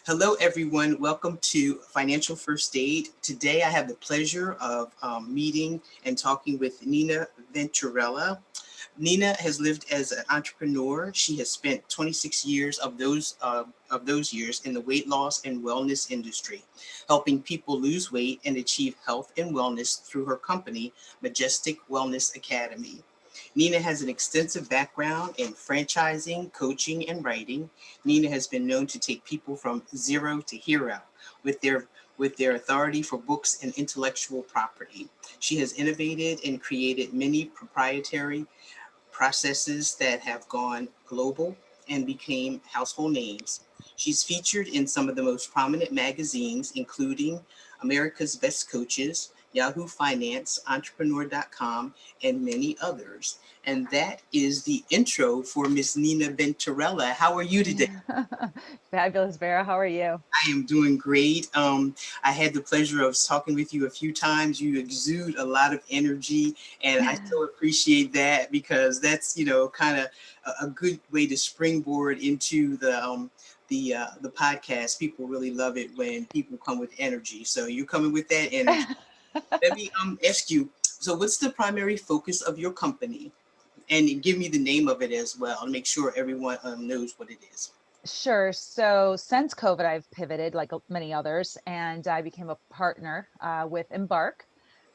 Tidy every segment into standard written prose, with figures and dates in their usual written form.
Hello, everyone. Welcome to Financial First Aid. Today, I have the pleasure of meeting and talking with Nina Venturella. Nina has lived as an entrepreneur. She has spent 26 years of those years in the weight loss and wellness industry, helping people lose weight and achieve health and wellness through her company, Majestic Wellness Academy. Nina has an extensive background in franchising, coaching, and writing. Nina has been known to take people from zero to hero with their authority for books and intellectual property. She has innovated and created many proprietary processes that have gone global and became household names. She's featured in some of the most prominent magazines, including America's Best Coaches, Yahoo Finance, Entrepreneur.com, and many others. And that is the intro for Miss Nina Venturella. How are you today? Fabulous, Vera. How are you? I am doing great. I had the pleasure of talking with you a few times. You exude a lot of energy, and I so appreciate that because that's kind of a good way to springboard into the podcast. People really love it when people come with energy. So you're coming with that energy. Let me ask you. So, what's the primary focus of your company? And give me the name of it as well, to make sure everyone knows what it is. Sure. So since COVID, I've pivoted like many others, and I became a partner with Embark,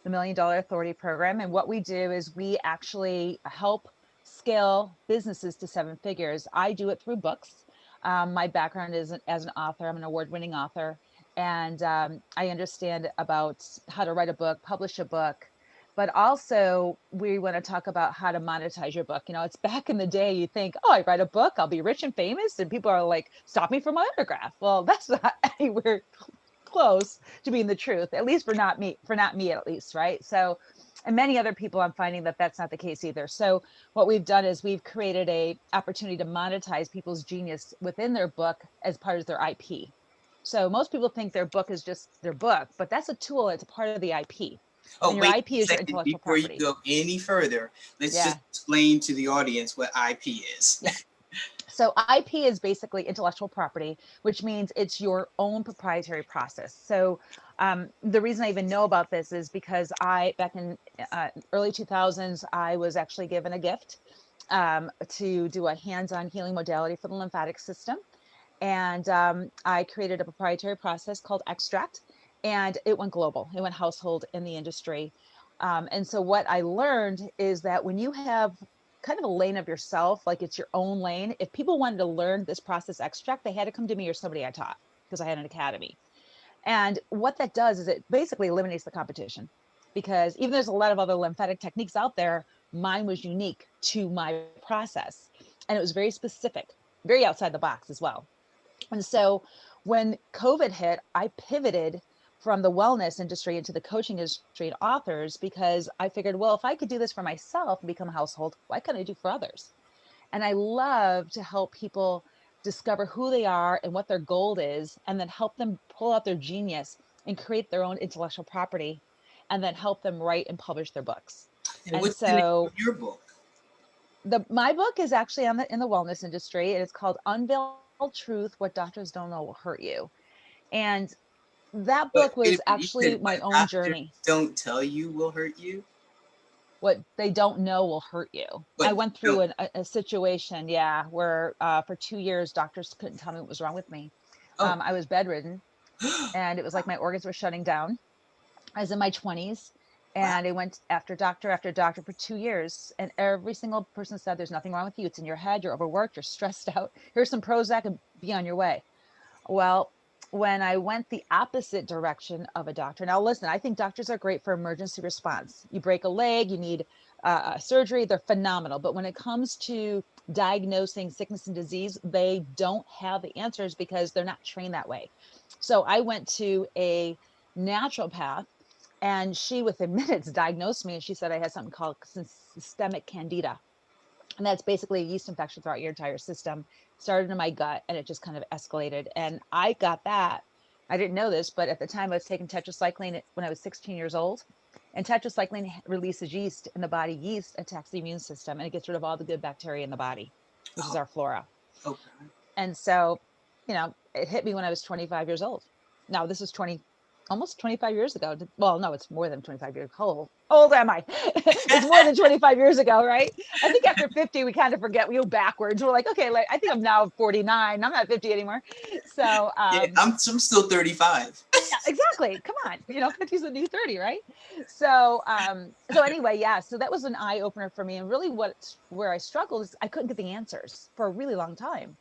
the Million Dollar Authority Program. And what we do is we actually help scale businesses to seven figures. I do it through books. My background is as an author. I'm an award-winning author, and I understand about how to write a book, publish a book, but also we want to talk about how to monetize your book. It's back in the day, you think, oh, I write a book, I'll be rich and famous, and people are like, stop me from my autograph. Well, that's not anywhere close to being the truth, at least for not me at least, right? So, and many other people, I'm finding that that's not the case either. So what we've done is we've created a opportunity to monetize people's genius within their book as part of their IP. So most people think their book is just their book, but that's a tool. It's a part of the IP, and Oh, your wait IP a is your second. intellectual Before you property. go any further, let's just Yeah. explain to the audience what IP is. Yeah. So IP is basically intellectual property, which means it's your own proprietary process. So the reason I even know about this is because back in early 2000s, I was actually given a gift to do a hands-on healing modality for the lymphatic system. And I created a proprietary process called Extract, and it went global. It went household in the industry. And so what I learned is that when you have kind of a lane of yourself, like it's your own lane, if people wanted to learn this process Extract, they had to come to me or somebody I taught because I had an academy. And what that does is it basically eliminates the competition, because even there's a lot of other lymphatic techniques out there, mine was unique to my process. And it was very specific, very outside the box as well. And so when COVID hit, I pivoted from the wellness industry into the coaching industry and authors, because I figured, well, if I could do this for myself and become a household, why couldn't I do for others? And I love to help people discover who they are and what their goal is, and then help them pull out their genius and create their own intellectual property, and then help them write and publish their books. And And what's the name of so your book? the my book is actually in the wellness industry, and it's called Unveiled Truth: What Doctors Don't Know Will Hurt You. And that book What? was Wait a minute. You actually said my what own doctors journey. don't tell you will hurt you? What they don't know will hurt you. I But went through don't. a situation, yeah, where for 2 years doctors couldn't tell me what was wrong with me. Oh. I was bedridden, and it was like my organs were shutting down. I was in my 20s, Wow. and I went after doctor for 2 years, and every single person said, there's nothing wrong with you. It's in your head. You're overworked. You're stressed out. Here's some Prozac and be on your way. Well, when I went the opposite direction of a doctor, now listen, I think doctors are great for emergency response. You break a leg, you need surgery, they're phenomenal. But when it comes to diagnosing sickness and disease, they don't have the answers because they're not trained that way. So I went to a naturopath, and she within minutes diagnosed me, and she said I had something called systemic candida, and that's basically a yeast infection throughout your entire system. Started in my gut, and it just kind of escalated, and I got that. I didn't know this, but at the time I was taking tetracycline when I was 16 years old, and tetracycline releases yeast in the body. Yeast attacks the immune system, and it gets rid of all the good bacteria in the body, which is Oh. our flora. Okay. And so, you know, it hit me when I was 25 years old. Now this is almost 25 years ago. Well, no, it's more than 25 years. How old am I? It's more than 25 years ago, right? I think after 50, we kind of forget, we go backwards. We're like, okay, like I think I'm now 49. I'm not 50 anymore. So, Yeah, I'm still 35. yeah, exactly. Come on. 50 is the new 30, right? So anyway, yeah, so that was an eye opener for me. And really where I struggled is I couldn't get the answers for a really long time.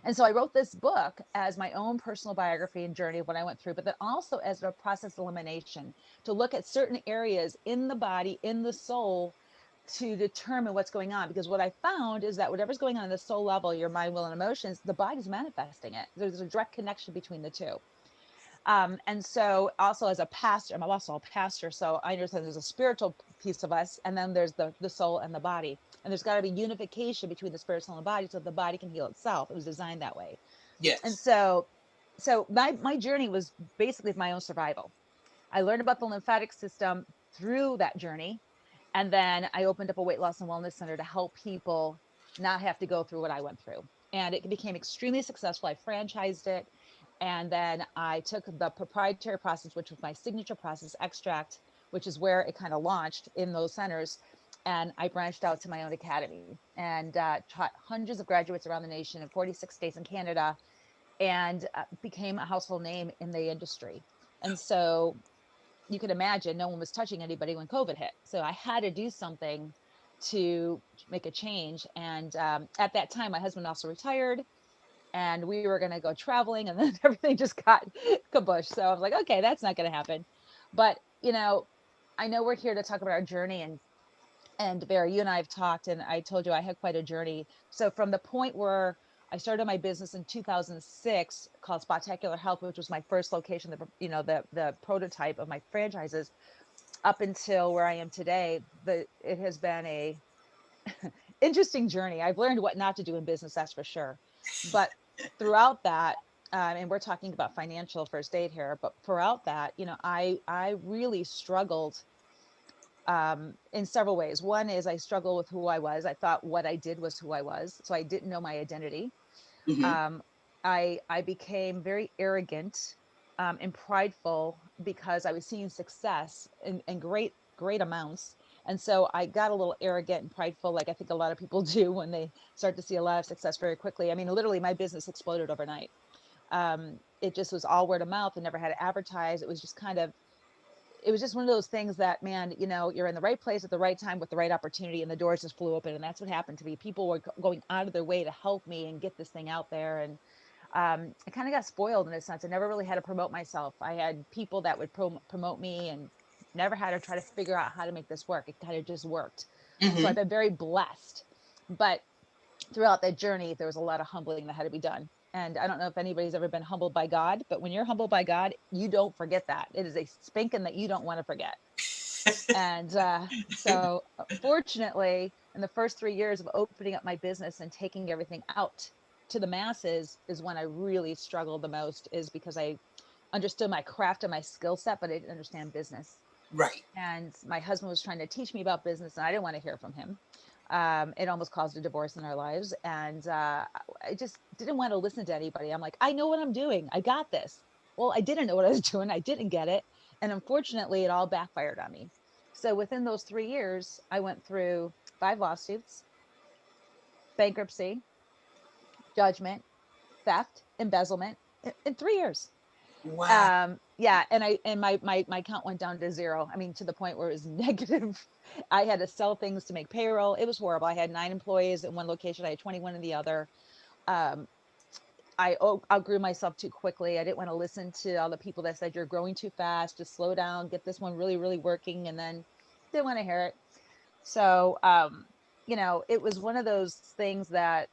And so I wrote this book as my own personal biography and journey of what I went through, but then also as a process elimination to look at certain areas in the body, in the soul, to determine what's going on. Because what I found is that whatever's going on the soul level, your mind, will, and emotions, the body's manifesting it. There's a direct connection between the two. And so also as a pastor, I'm also a pastor, so I understand there's a spiritual piece of us, and then there's the soul and the body. And there's got to be unification between the spirit, soul, and the body so the body can heal itself. It was designed that way. And Yes. so my journey was basically my own survival. I learned about the lymphatic system through that journey. And then I opened up a weight loss and wellness center to help people not have to go through what I went through. And it became extremely successful. I franchised it. And then I took the proprietary process, which was my signature process, extract, which is where it kind of launched in those centers. And I branched out to my own academy and taught hundreds of graduates around the nation in 46 states in Canada, and became a household name in the industry. And so you could imagine no one was touching anybody when COVID hit. So I had to do something to make a change. And at that time, my husband also retired, and we were going to go traveling, and then everything just got kabush. So I was like, okay, that's not going to happen. But, I know we're here to talk about our journey, and Vera, you and I have talked, and I told you I had quite a journey. So from the point where I started my business in 2006 called Spectacular Health, which was my first location, the prototype of my franchises, up until where I am today, it has been a interesting journey. I've learned what not to do in business, that's for sure. But throughout that, and we're talking about financial first aid here, but throughout that, I really struggled in several ways. One is I struggled with who I was. I thought what I did was who I was, so I didn't know my identity. Hmm. Um, I became very arrogant and prideful because I was seeing success in great amounts. And so I got a little arrogant and prideful, like I think a lot of people do when they start to see a lot of success very quickly. I mean, literally, my business exploded overnight. It just was all word of mouth and never had to advertise. It was just one of those things that, man, you're in the right place at the right time with the right opportunity, and the doors just flew open. And that's what happened to me. People were going out of their way to help me and get this thing out there. And I kind of got spoiled in a sense. I never really had to promote myself. I had people that would promote me, and never had to try to figure out how to make this work. It kind of just worked. So Hmm. I've been very blessed. But throughout that journey, there was a lot of humbling that had to be done. And I don't know if anybody's ever been humbled by God, but when you're humbled by God, you don't forget that. It is a spanking that you don't want to forget. And so, fortunately, in the first 3 years of opening up my business and taking everything out to the masses, is when I really struggled the most, is because I understood my craft and my skill set, but I didn't understand business. Right. And my husband was trying to teach me about business, and I didn't want to hear from him. It almost caused a divorce in our lives. And I just didn't want to listen to anybody. I'm like, I know what I'm doing. I got this. Well, I didn't know what I was doing. I didn't get it. And unfortunately, it all backfired on me. So within those 3 years, I went through 5 lawsuits, bankruptcy, judgment, theft, embezzlement in 3 years. Wow. Yeah, and my account went down to zero. I mean, to the point where it was negative. I had to sell things to make payroll. It was horrible. I had 9 employees in one location. I had 21 in the other. Um, I outgrew myself too quickly. I didn't want to listen to all the people that said you're growing too fast. Just slow down. Get this one really, really working, and then didn't want to hear it. So, it was one of those things that.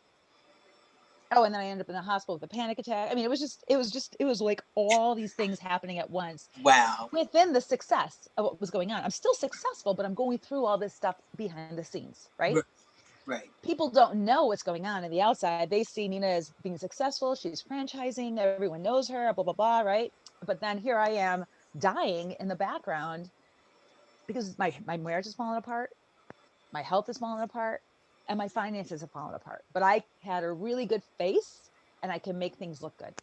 Oh, and then I ended up in the hospital with a panic attack. I mean, it was like all these things happening at once Wow. within the success of what was going on. I'm still successful, but I'm going through all this stuff behind the scenes, right? R- Right. People don't know what's going on in the outside. They see Nina as being successful. She's franchising. Everyone knows her, blah, blah, blah, right? But then here I am dying in the background because my marriage is falling apart. My health is falling apart, and my finances have fallen apart. But I had a really good face. and I can make things look good.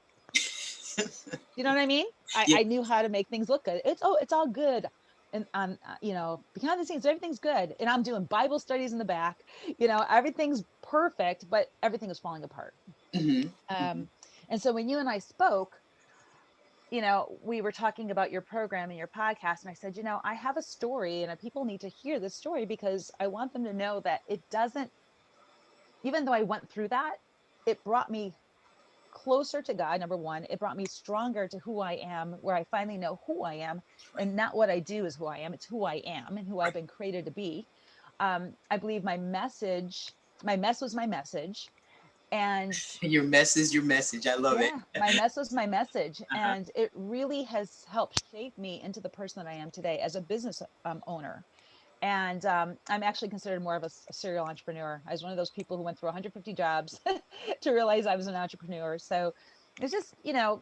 You know what I mean? Yeah. I knew how to make things look good. It's all good. And you know, behind the scenes, everything's good. And I'm doing Bible studies in the back, you know, everything's perfect, but everything is falling apart. Hmm. Hmm. Um, and so when you and I spoke, you know, we were talking about your program and your podcast. And I said, you know, I have a story and people need to hear this story because I want them to know that it doesn't, even though I went through that, it brought me closer to God. Number one, it brought me stronger to who I am, where I finally know who I am, Right. and not what I do is who I am. It's who I am and who I've Right. been created to be. I believe my mess was my message. And Your mess is your message. I love it. yeah, my mess was my message. Uh-huh. And it really has helped shape me into the person that I am today as a business owner. And I'm actually considered more of a serial entrepreneur. I was one of those people who went through 150 jobs to realize I was an entrepreneur. So it's just, you know,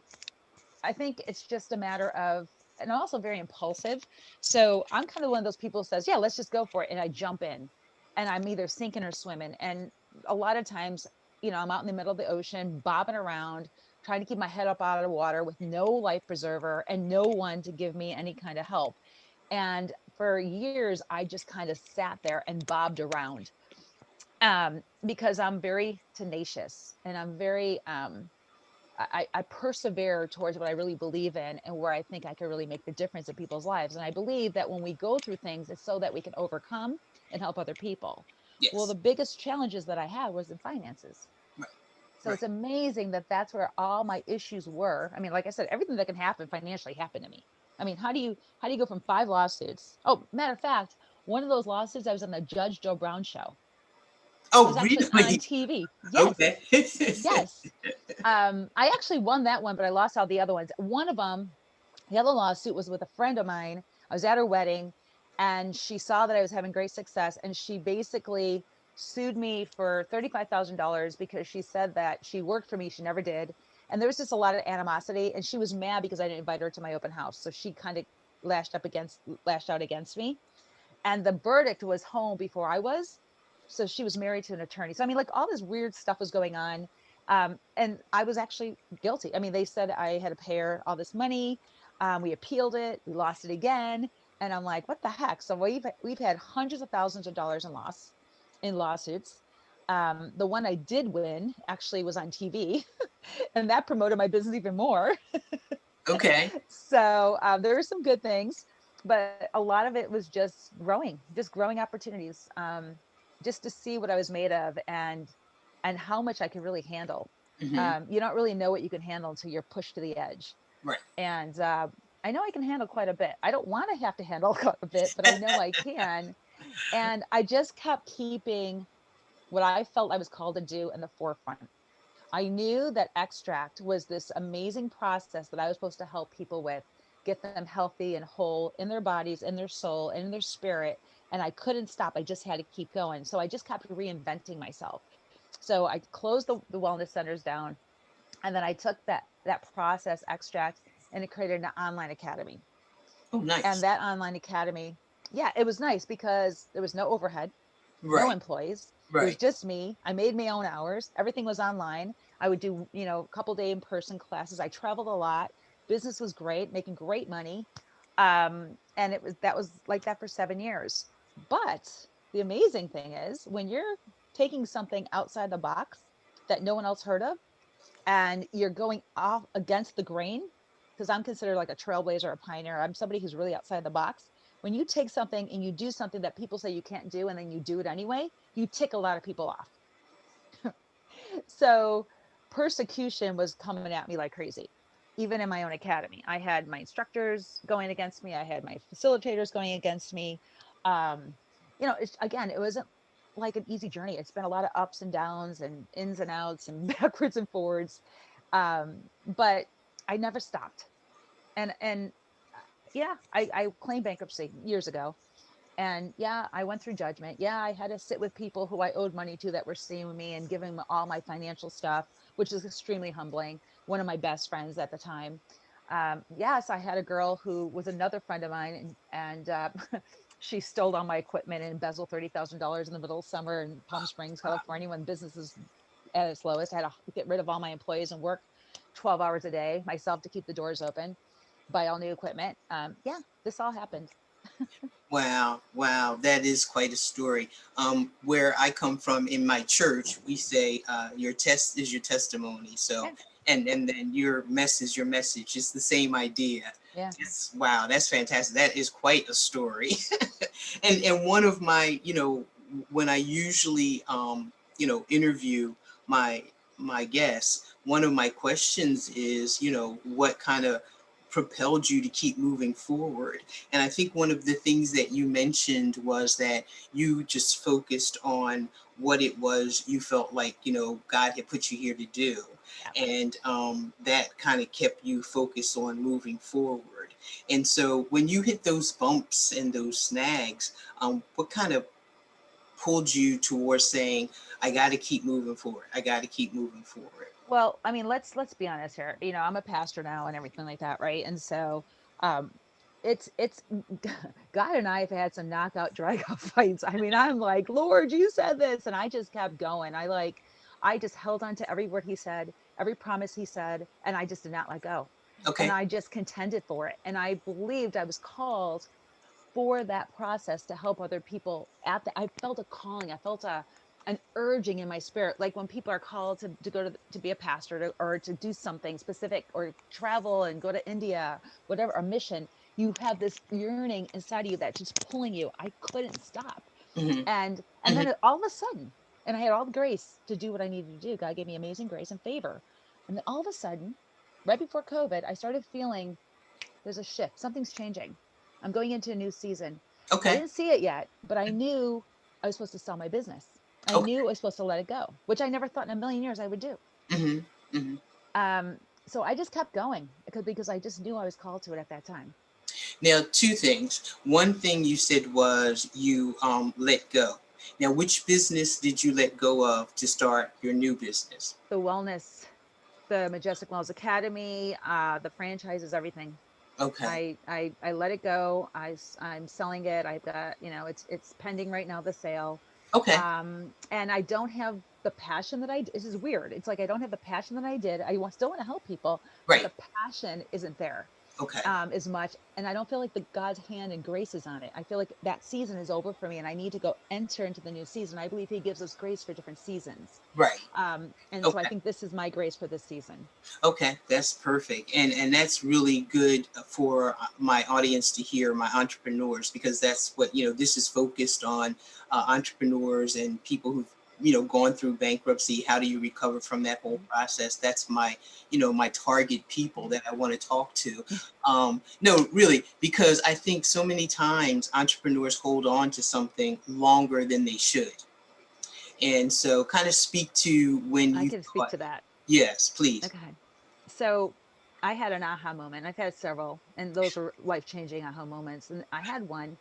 I think it's just a matter of, and I'm also very impulsive. So I'm kind of one of those people who says, yeah, let's just go for it. And I jump in and I'm either sinking or swimming. And a lot of times, you know, I'm out in the middle of the ocean, bobbing around, trying to keep my head up out of the water with no life preserver and no one to give me any kind of help. And for years, I just kind of sat there and bobbed around because I'm very tenacious and I'm very, I persevere towards what I really believe in and where I think I can really make the difference in people's lives. And I believe that when we go through things, it's so that we can overcome and help other people. Well, the Yes. biggest challenges that I had was in finances. Right. So Right. it's amazing that that's where all my issues were. I mean, like I said, everything that can happen financially happened to me. I mean, how do you go from 5 lawsuits? Oh, matter of fact, one of those lawsuits I was on the Judge Joe Brown show. It Oh, was actually on really? TV. Yes. Okay. Yes. I actually won that one, but I lost all the other ones. One of them, the other lawsuit was with a friend of mine. I was at her wedding and she saw that I was having great success and she basically sued me for $35,000 because she said that she worked for me. She never did. And there was just a lot of animosity and she was mad because I didn't invite her to my open house. So she kind of lashed out against me. And the verdict was home before I was. So she was married to an attorney. So I mean, like all this weird stuff was going on. And I was actually guilty. I mean, they said I had to pay her all this money. We appealed it, we lost it again. And I'm like, what the heck? So we've had hundreds of thousands of dollars in lawsuits. The one I did win actually was on TV, and that promoted my business even more. Okay. So there were some good things, but a lot of it was just growing opportunities, just to see what I was made of and how much I could really handle. Hmm. You don't really know what you can handle until you're pushed to the edge. Right. And I know I can handle quite a bit. I don't want to have to handle quite a bit, but I know I can. And I just kept keeping what I felt I was called to do in the forefront. I knew that extract was this amazing process that I was supposed to help people with, get them healthy and whole in their bodies, in their soul, and in their spirit. And I couldn't stop. I just had to keep going. So I just kept reinventing myself. So I closed the wellness centers down. And then I took that process extract and it created an online academy. Oh, And nice. that online academy, yeah, it was nice because there was no overhead, no Right. employees. It was Right. just me. I made my own hours. Everything was online. I would do, you know, a couple day in person classes. I traveled a lot. Business was great, making great money. And that was like that for 7 years. But the amazing thing is when you're taking something outside the box that no one else heard of, and you're going off against the grain, because I'm considered like a trailblazer, a pioneer. I'm somebody who's really outside the box. When you take something and you do something that people say you can't do, and then you do it anyway, you tick a lot of people off. So persecution was coming at me like crazy. Even in my own academy, I had my instructors going against me. I had my facilitators going against me. Um, you know, again, it wasn't like an easy journey. It's been a lot of ups and downs and ins and outs and backwards and forwards. But I never stopped. And yeah, I claimed bankruptcy years ago. And yeah, I went through judgment. Yeah, I had to sit with people who I owed money to that were seeing me and giving me all my financial stuff, which is extremely humbling. One of my best friends at the time. Yes, I had a girl who was another friend of mine, and she stole all my equipment and embezzled $30,000 in the middle of summer in Palm Springs, California, when business is at its lowest. I had to get rid of all my employees and work 12 hours a day myself to keep the doors open, buy all new equipment. Yeah, this all happened. Wow, wow, that is quite a story. Where I come from in my church, we say your test is your testimony. So, Yeah, and then your mess is your message. It's the same idea. yeah. It's, wow, that's fantastic. That is quite a story. And one of my, when I usually interview my my guests, one of my questions is, what kind of propelled you to keep moving forward? And I think one of the things that you mentioned was that you just focused on what it was you felt like, God had put you here to do. Yeah. And that kind of kept you focused on moving forward. And so when you hit those bumps and those snags, what kind of pulled you towards saying, I got to keep moving forward? I got to keep moving forward. Well, I mean, let's be honest here. I'm a pastor now and everything like that, right? And so, um, it's God and I have had some knockout drag out fights. I mean, I'm like, Lord, you said this, and I just kept going. I just held on to every word He said, every promise He said, and I just did not let go. And Okay. I just contended for it, and I believed I was called for that process to help other people at the I felt a calling. I felt an urging in my spirit. Like when people are called to go to be a pastor or to do something specific or travel and go to India, whatever, a mission, you have this yearning inside of you that's just pulling you. I couldn't stop. Hmm. And then all of a sudden, and I had all the grace to do what I needed to do. God gave me amazing grace and favor. And then all of a sudden, right before COVID, I started feeling there's a shift. Something's changing. I'm going into a new season. I Okay. didn't see it yet, but I knew I was supposed to sell my business. I Okay. knew I was supposed to let it go, which I never thought in a million years I would do. Hmm. Hmm. So I just kept going because I just knew I was called to it at that time. Now, two things. One thing you said was you let go. Now, which business did you let go of to start your new business? The wellness, the Majestic Wellness Academy, the franchises, everything. Okay. I let it go. I'm selling it. I've got, it's pending right now, the sale. Okay. And I don't have the passion that this is weird. It's like I don't have the passion that I did. Still want to help people, but Right. the passion isn't there Okay. as much. And I don't feel like the God's hand and grace is on it. I feel like that season is over for me and I need to go enter into the new season. I believe He gives us grace for different seasons. Right. And so I Okay. think this is my grace for this season. Okay, that's perfect, and that's really good for my audience to hear, my entrepreneurs, because that's what this is focused on, entrepreneurs and people who've gone through bankruptcy. How do you recover from that whole Mhm. process? That's my my target people Mhm. that I want to talk to. No, really, because I think so many times entrepreneurs hold on to something longer than they should, and so kind of speak to when I you can speak thought. to that. Yes, please. Okay. So I had an aha moment. I've had several, and those were life-changing aha moments. And I had one,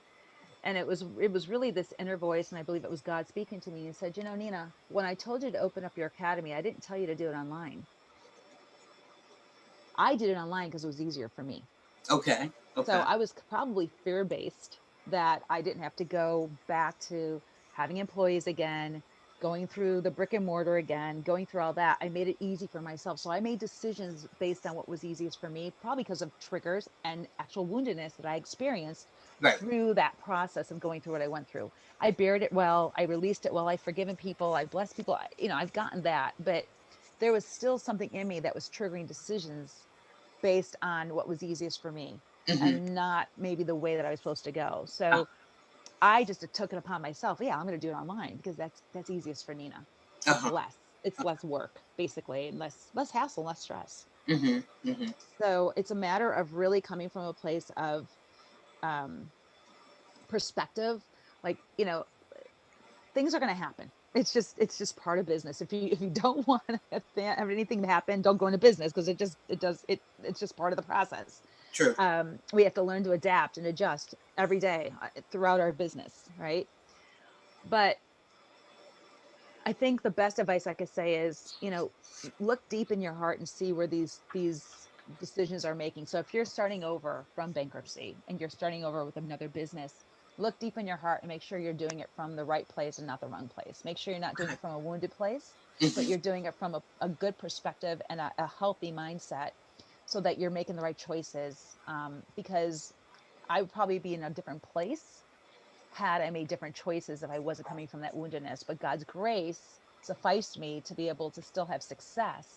and it was really this inner voice, and I believe it was God speaking to me and said, Nina, when I told you to open up your academy, I didn't tell you to do it online. I did it online because it was easier for me. Okay. So Okay. I was probably fear-based that I didn't have to go back to having employees again, going through the brick and mortar again, going through all that. I made it easy for myself. So I made decisions based on what was easiest for me, probably because of triggers and actual woundedness that I experienced Right. through that process of going through what I went through. I buried it well, I released it well, I've forgiven people, I blessed people. I've gotten that, but there was still something in me that was triggering decisions based on what was easiest for me Hmm. and not maybe the way that I was supposed to go. Uh, So I just took it upon myself. Yeah, I'm going to do it online because that's easiest for Nina. It's uh-huh. less. It's less work basically, and less hassle, less stress. Hmm. Hmm. So it's a matter of really coming from a place of um, perspective. Like things are going to happen. It's just part of business. If you don't want to have anything to happen, don't go into business because it's just part of the process. True. We have to learn to adapt and adjust every day throughout our business, right? But I think the best advice I could say is, look deep in your heart and see where these decisions are making. So if you're starting over from bankruptcy and you're starting over with another business, look deep in your heart and make sure you're doing it from the right place and not the wrong place. Make sure you're not doing it from a wounded place, but Hmm. you're doing it from a good perspective and a healthy mindset so that you're making the right choices. Because I would probably be in a different place had I made different choices if I wasn't coming from that woundedness. But God's grace sufficed me to be able to still have success.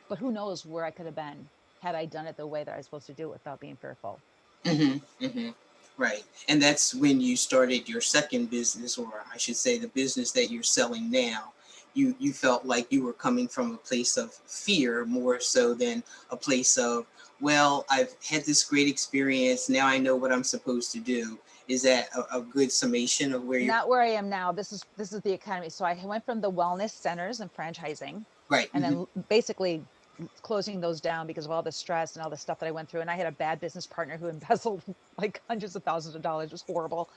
But who knows where I could have been had I done it the way that I was supposed to do it without being fearful. Hmm. Hmm. Right. And that's when you started your second business, or I should say the business that you're selling now. You felt like you were coming from a place of fear more so than a place of, well, I've had this great experience. Now I know what I'm supposed to do. Is that a good summation of where you're? Not where I am now. This is the academy. So I went from the wellness centers and franchising, Right. and then basically closing those down because of all the stress and all the stuff that I went through. And I had a bad business partner who embezzled like hundreds of thousands of dollars. It was horrible.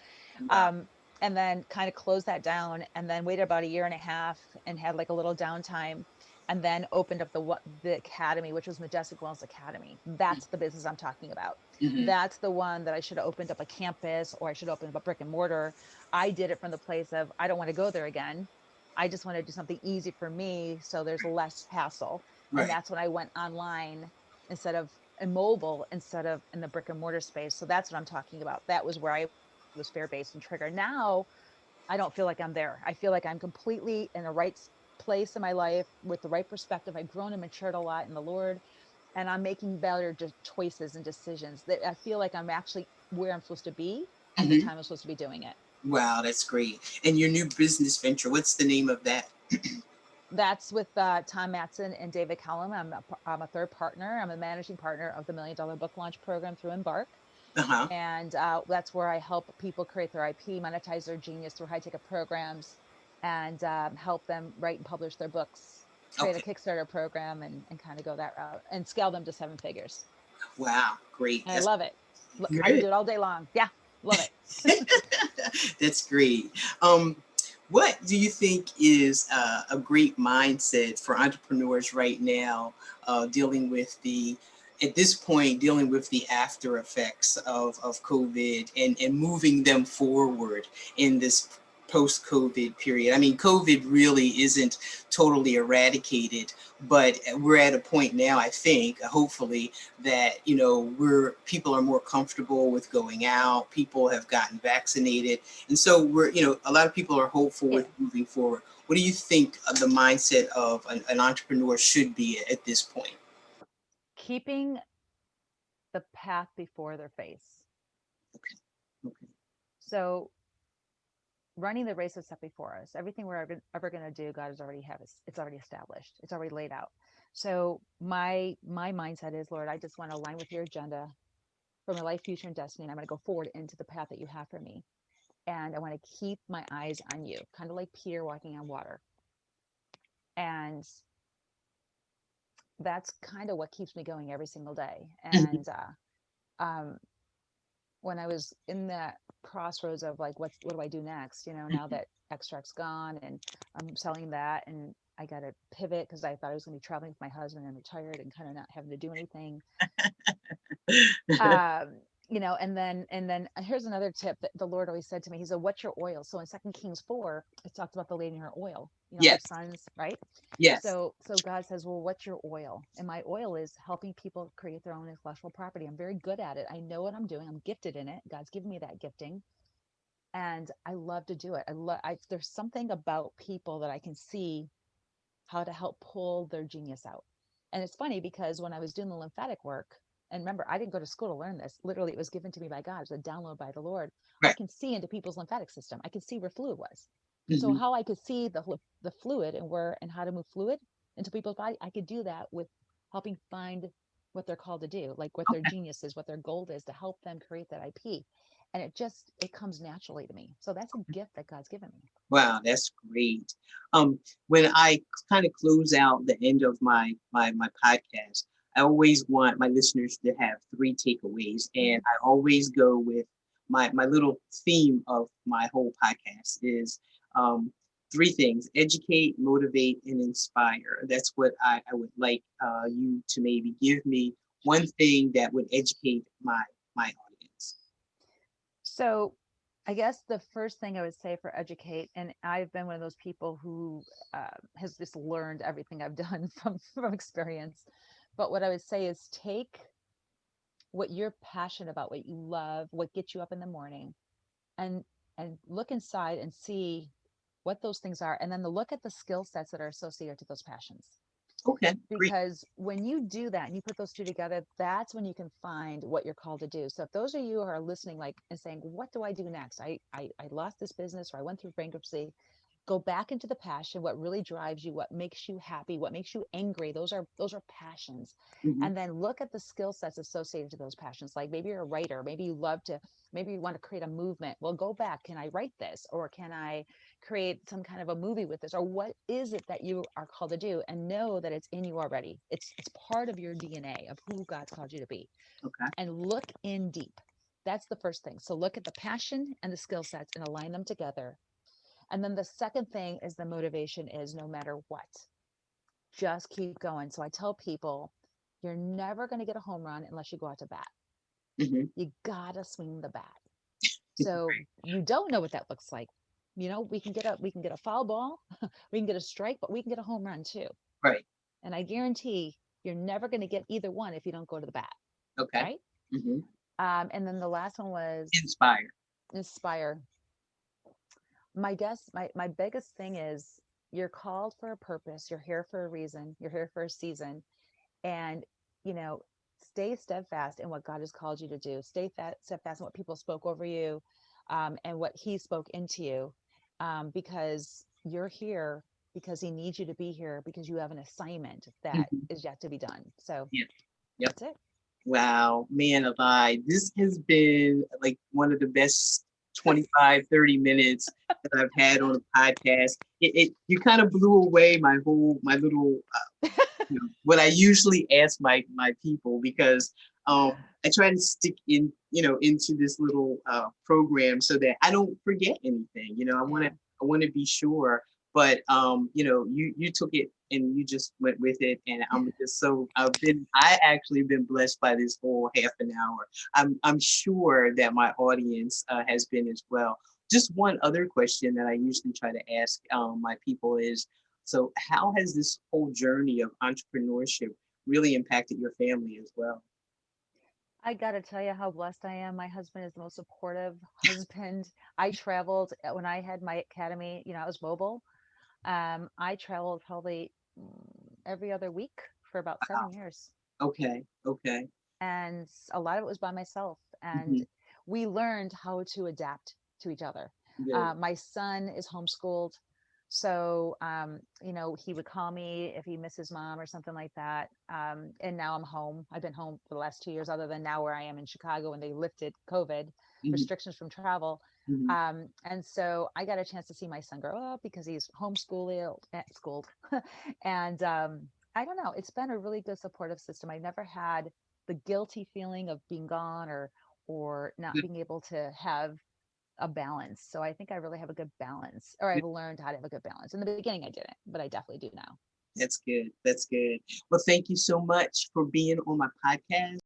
Wow. Um, and then kind of closed that down, and then waited about a year and a half and had like a little downtime, and then opened up the academy, which was Majestic Wellness Academy. That's the business I'm talking about. Hmm. That's the one that I should have opened up a campus, or I should open up a brick and mortar. I did it from the place of I don't want to go there again. I just want to do something easy for me so there's less hassle. And Right. that's when I went online instead of mobile, instead of in the brick and mortar space. So that's what I'm talking about. That was where I was fear based and triggered. Now I don't feel like I'm there. I feel like I'm completely in the right place in my life with the right perspective. I've grown and matured a lot in the Lord, and I'm making better choices and decisions. That I feel like I'm actually where I'm supposed to be at the Hmm. time I'm supposed to be doing it. Wow, that's great. And your new business venture, what's the name of that? That's with Tom Matson and David Callum. I'm a third partner. I'm a managing partner of the $1 Million Book Launch Program through Embark. Uh-huh. And that's where I help people create their IP, monetize their genius through high ticket programs, and help them write and publish their books, create a Okay. Kickstarter program, and kind of go that route and scale them to seven figures. Wow, great. And I That's love it. I could good. do it all day long. Yeah, love it. That's great. Um, what do you think is a great mindset for entrepreneurs right now, dealing with at this point, dealing with the after effects of COVID, and moving them forward in this post-COVID period? I mean, COVID really isn't totally eradicated, but we're at a point now, I think, hopefully, that we're people are more comfortable with going out. People have gotten vaccinated, and so we're a lot of people are hopeful with Yeah. moving forward. What do you think of the mindset of an entrepreneur should be at this point? Keeping the path before their face. Okay. So running the race is set before us. Everything we're ever going to do, God has already have it's already established. It's already laid out. So my mindset is, Lord, I just want to align with your agenda for my life, future, and destiny. And I'm going to go forward into the path that you have for me. And I want to keep my eyes on you, kind of like Peter walking on water. And that's kind of what keeps me going every single day. Mhm. And um, when I was in that crossroads of like, what do I do next? Now that extract's gone and I'm selling that, and I got to pivot because I thought I was going to be traveling with my husband and retired and kind of not having to do anything. um and then here's another tip that the Lord always said to me. He said, what's your oil? So in 2 Kings 4, it talks about the lady and her oil, her Yes. sons, right? Yes. So God says, well, what's your oil? And my oil is helping people create their own intellectual property. I'm very good at it. I know what I'm doing. I'm gifted in it. God's given me that gifting, and I love to do it. There's something about people that I can see how to help pull their genius out. And it's funny because when I was doing the lymphatic work, and remember, I didn't go to school to learn this. Literally, it was given to me by God. It was a download by the Lord. I Right. can see into people's lymphatic system. I can see where fluid was. So Hmm. how I could see the fluid and where and how to move fluid into people's body, I could do that with helping find what they're called to do, like what their genius is, what their gold is, to help them create that IP. And it comes naturally to me. So that's a gift that God's given me. Wow, that's great. When I kind of close out the end of my podcast, I always want my listeners to have three takeaways, and Mhm. I always go with my little theme of my whole podcast is um, three things: educate, motivate, and inspire. That's what I would like you to maybe give me one thing that would educate my audience. So I guess the first thing I would say for educate, and I've been one of those people who has just learned everything I've done from experience. But what I would say is take what you're passionate about, what you love, what gets you up in the morning, and look inside and see what those things are, and then to look at the skill sets that are associated to those passions. Okay, great. Because when you do that and you put those two together, that's when you can find what you're called to do. So if those of you who are listening, like, and saying, what do I do next? I lost this business, or I went through bankruptcy. Go back into the passion, what really drives you, what makes you happy, what makes you angry. Those are passions. Hmm. And then look at the skill sets associated to those passions. Like maybe you're a writer, maybe you love to, maybe you want to create a movement. Well, go back. Can I write this? Or can I create some kind of a movie with this? Or what is it that you are called to do? And know that it's in you already. It's part of your DNA of who God's called you to be. Okay. And look in deep. That's the first thing. So look at the passion and the skill sets and align them together. And then the second thing is the motivation is no matter what, just keep going. So I tell people, you're never going to get a home run unless you go out to bat. Hmm. You got to swing the bat. So you don't know what that looks like. We can get a foul ball, we can get a strike, but we can get a home run too. Right. And I guarantee you're never going to get either one if you don't go to the bat, Okay. right? Hmm. And then the last one was Inspire. inspire. My biggest thing is you're called for a purpose, you're here for a reason, you're here for a season, and you know stay steadfast in what God has called you to do. Stay steadfast in what people spoke over you, and what he spoke into you, because you're here because he needs you to be here, because you have an assignment that Hmm. is yet to be done. So Yeah. Yep. that's it. Wow, man alive. This has been like one of the best 25, 30 minutes that I've had on a podcast. You kind of blew away my little, what I usually ask my people, because I try to stick into this little program so that I don't forget anything. Yeah. I want to be sure. But you took it and you just went with it, and I actually been blessed by this whole half an hour. I'm sure that my audience has been as well. Just one other question that I usually try to ask my people is, so how has this whole journey of entrepreneurship really impacted your family as well? I got to tell you how blessed I am. My husband is the most supportive husband. I traveled when I had my academy, I was mobile. I traveled probably every other week for about Wow. 7 years. Okay. Okay. And a lot of it was by myself. And Hmm. we learned how to adapt to each other. Good. My son is homeschooled. So, he would call me if he misses mom or something like that. And now I'm home. I've been home for the last 2 years, other than now where I am in Chicago when they lifted COVID Hmm. restrictions from travel. Hmm. And so I got a chance to see my son grow up because he's schooled. And I don't know, it's been a really good supportive system. I never had the guilty feeling of being gone, or not Good. being able to have a balance. So I think I really have a good balance, or I've learned how to have a good balance. In the beginning, I didn't, but I definitely do now. That's good. That's good. Well, thank you so much for being on my podcast.